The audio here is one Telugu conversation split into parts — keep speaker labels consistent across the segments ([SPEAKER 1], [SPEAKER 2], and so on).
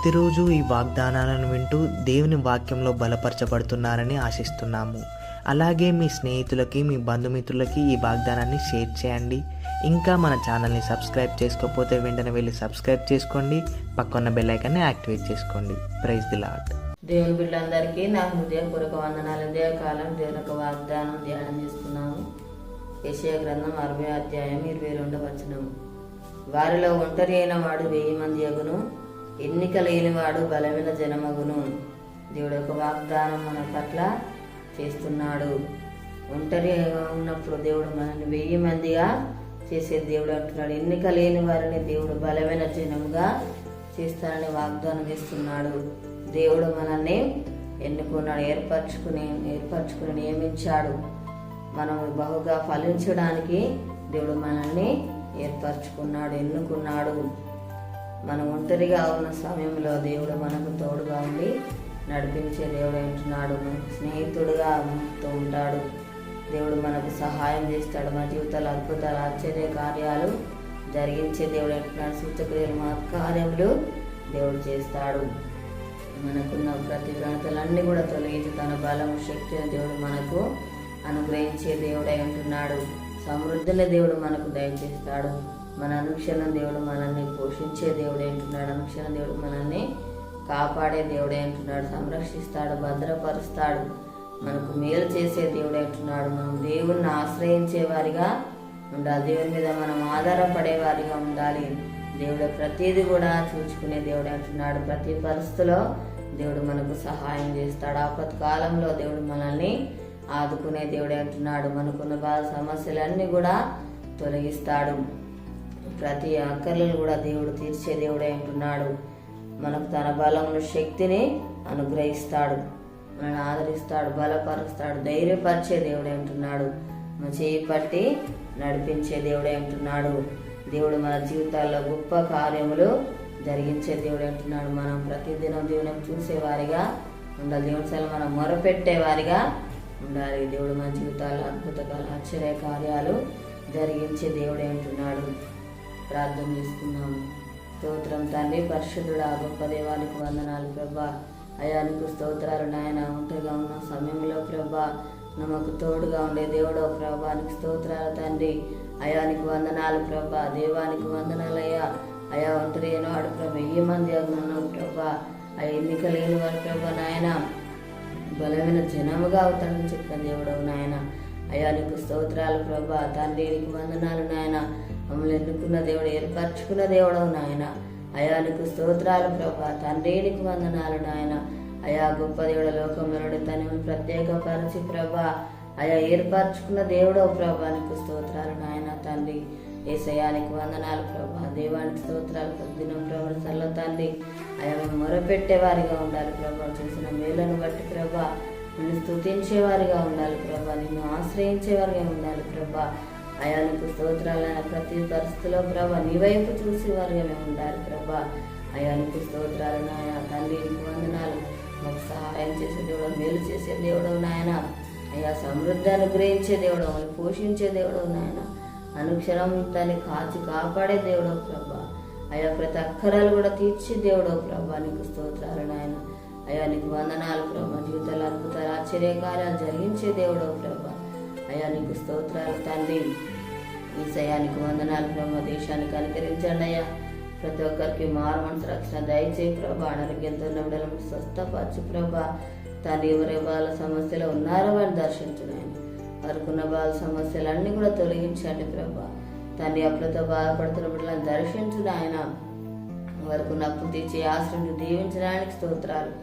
[SPEAKER 1] ప్రతిరోజు ఈ వాగ్దానాలను వింటూ దేవుని వాక్యంలో బలపరచబడుతున్నారని ఆశిస్తున్నాము. అలాగే మీ స్నేహితులకి, మీ బంధుమిత్రులకి ఈ వాగ్దానాన్ని షేర్ చేయండి. ఇంకా మన ఛానల్ని సబ్స్క్రైబ్ చేసుకోకపోతే వెంటనే వెళ్ళి సబ్స్క్రైబ్ చేసుకోండి. పక్కన్న బెల్ ఐకాన్ని యాక్టివేట్ చేసుకోండి. Praise the Lord.
[SPEAKER 2] దేవుని బిడ్డలందరికీ నా హృదయపూర్వక వందనాలు. కాలం దేవుని యొక్క వాగ్దానం ధ్యానం చేసుకున్నాము. యెషయా గ్రంథం 60వ అధ్యాయం 22వ వచనం. వారిలో ఒంటరి అయిన వాడు 1000 మంది అగును, ఎన్నిక లేనివాడు బలమైన జనమగును. దేవుడు యొక్క వాగ్దానం మన పట్ల చేస్తున్నాడు. ఒంటరిగా ఉన్నప్పుడు దేవుడు మనల్ని 1000 మందిగా చేసే దేవుడు అంటున్నాడు. ఎన్నిక లేని వారిని దేవుడు బలమైన జనముగా చేస్తానని వాగ్దానం చేస్తున్నాడు. దేవుడు మనల్ని ఎన్నుకున్నాడు, ఏర్పరచుకుని నియమించాడు. మనం బహుగా ఫలించడానికి దేవుడు మనల్ని ఏర్పరచుకున్నాడు, ఎన్నుకున్నాడు. మనం ఒంటరిగా ఉన్న సమయంలో దేవుడు మనకు తోడుగా ఉండి నడిపించే దేవుడు అంటున్నాడు. మనకు స్నేహితుడుగా మనతో ఉంటాడు. దేవుడు మనకు సహాయం చేస్తాడు. మన జీవితాలు అద్భుతాలు, ఆశ్చర్య కార్యాలు జరిగించే దేవుడు అంటున్నాడు. సూచక్రియలు, మహత్కార్యములు దేవుడు చేస్తాడు. మనకున్న ప్రతిఘటనలన్నీ కూడా తొలగించి తన బలం, శక్తిని దేవుడు మనకు అనుగ్రహించే దేవుడై ఉంటున్నాడు. సమృద్ధిని దేవుడు మనకు దయచేస్తాడు. మన అనుక్షణం దేవుడు మనల్ని పోషించే దేవుడే అంటున్నాడు. అనుక్షణం దేవుడు మనల్ని కాపాడే దేవుడే అంటున్నాడు. సంరక్షిస్తాడు, భద్రపరుస్తాడు, మనకు మేలు చేసే దేవుడే అంటున్నాడు. మనం దేవుణ్ణి ఆశ్రయించే వారిగా ఉండాలి. దేవుని మీద మనం ఆధారపడే వారిగా ఉండాలి. దేవుడు ప్రతిదీ కూడా చూసుకునే దేవుడే అంటున్నాడు. ప్రతి పరిస్థితిలో దేవుడు మనకు సహాయం చేస్తాడు. ఆపత్కాలంలో దేవుడు మనల్ని ఆదుకునే దేవుడే అంటున్నాడు. మనకున్న బాధ సమస్యలన్నీ కూడా తొలగిస్తాడు. ప్రతి అక్కర్లను కూడా దేవుడు తీర్చే దేవుడే అంటున్నాడు. మనకు తన బలమును, శక్తిని అనుగ్రహిస్తాడు. మనల్ని ఆదరిస్తాడు, బలపరుస్తాడు, ధైర్యపరిచే దేవుడే అంటున్నాడు. మన చేయి పట్టి నడిపించే దేవుడే అంటున్నాడు. దేవుడు మన జీవితాల్లో గొప్ప కార్యములు జరిగించే దేవుడు అంటున్నాడు. మనం ప్రతిదినం దేవుని చూసేవారిగా ఉండాలి. దేవుని మనం మొరపెట్టేవారిగా ఉండాలి. దేవుడు మన జీవితాల్లో అద్భుతాలు, ఆశ్చర్య కార్యాలు జరిగించే దేవుడే అంటున్నాడు. ప్రార్థన చేసుకున్నాము. స్తోత్రం తండ్రి, పరిశుద్ధుడా, గొప్ప దేవానికి వందనాలు ప్రభా. అయానికి స్తోత్రాలు నాయన. ఒంటరిగా ఉన్న సమయంలో ప్రభా నమ్మకు తోడుగా ఉండే దేవుడు ప్రభానికి స్తోత్రాలు తండ్రి. అయానికి వందనాలు ప్రభా. దేవానికి వందనాలు అయ్యా. అయా ఒంటరి అయినవాడు ప్రభా 1000 మంది అన్నావు ప్రభా. ఆ ఎన్నిక లేని వాడు ప్రభా నాయన బలమైన జనముగా అవుతాడని చెప్పిన దేవుడు నాయన. అయానికి స్తోత్రాలు ప్రభా. తండ్రి నీకు వందనాలు నాయన. మమ్మల్ని ఎన్నుకున్న దేవుడు, ఏర్పరచుకున్న దేవుడు నాయన. అయానికి స్తోత్రాలు ప్రభా. తండ్రి నీకు వందనాలు నాయన. అయా గొప్ప దేవుడు, లోకంలో తనని ప్రత్యేకపరిచి ప్రభా అయా ఏర్పరచుకున్న దేవుడు ప్రభా నీకు స్తోత్రాలు నాయన. తండ్రి యేసయ్యానికి వందనాలు ప్రభా. దేవానికి స్తోత్రాలు. దినం ప్రవర్తనలో తండ్రి అయా మేము మొరపెట్టేవారిగా ఉండాలి ప్రభా. చేసిన మేలను బట్టి ప్రభా నిన్ను స్తుతించేవారిగా ఉండాలి ప్రభా. నిన్ను ఆశ్రయించేవారిగా ఉండాలి ప్రభా. అయా నీకు స్తోత్రాలైన ప్రతి పరిస్థితిలో ప్రభా నీ వైపు చూసేవారిగా మేము ఉండాలి ప్రభా. అయా నీకు స్తోత్రాలు నాయన. తండ్రి నీకు వందనాలు. మాకు సహాయం చేసే దేవుడు, మేలు చేసే దేవుడు నాయన. అయ్యా సమృద్ధి అనుగ్రహించే దేవుడు, మమ్మల్ని పోషించే దేవుడు నాయన. అనుక్షణం దాన్ని కాపాడే దేవుడు ప్రభా. అయ్యా ప్రతి అక్కరాలు కూడా తీర్చే దేవుడు ప్రభా నీకు స్తోత్రాలు నాయన. అయ్యా నీకు వందనాలు ప్రభా. జీవితాలు అద్భుతాలు, ఆశ్చర్యకార్యాలు జరిగించే దేవుడు ప్రభా. అయ్యా నీకు స్తోత్రాలు తండ్రి. ఈసయానికి వందనాలు ప్రభా. దేశాన్ని కనికరించండి అయ్యా. ప్రతి ఒక్కరికి మారు మనసు రక్షణ దయచేయి ప్రభా. అనారోగ్యంతో ఉన్న బిడ్డలను స్వస్థపరచు ప్రభా. తండ్రి ఎవరి బాల సమస్యలు ఉన్నారో వారిని దర్శించున్నాయని. వారికున్న బాల సమస్యలన్నీ కూడా తొలగించండి ప్రభా. తండ్రి అప్పులతో బాధపడుతున్న బిడ్డలను దర్శించు ఆయన. వారికున్న అప్పు తీర్చి ఆశ్రయించి దీవించడానికి స్తోత్రాలు.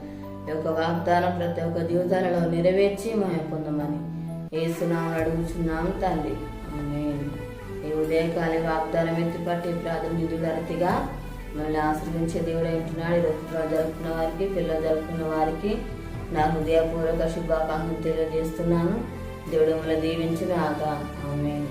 [SPEAKER 2] ఈ యొక్క వాగ్దానం ప్రతి ఒక్క జీవితాలలో నెరవేర్చి మహిమ పొందమని యేసునామములో అడుగుచున్నాము తండ్రి. ఆమేన్. ఈ ఉదయకాల వాగ్దానం ఎత్తిపట్టి ప్రాధాన్యతగా మనల్ని ఆశ్రయించే దేవుడు అంటున్నాడు. ఈరోజు జరుపుకున్న వారికి, పిల్లలు జరుపుకున్న వారికి నా హృదయపూర్వక శుభాకాంక్షలు తెలియజేస్తున్నాను. దేవుడు మిమ్మల్ని దీవించిన ఆమెన్.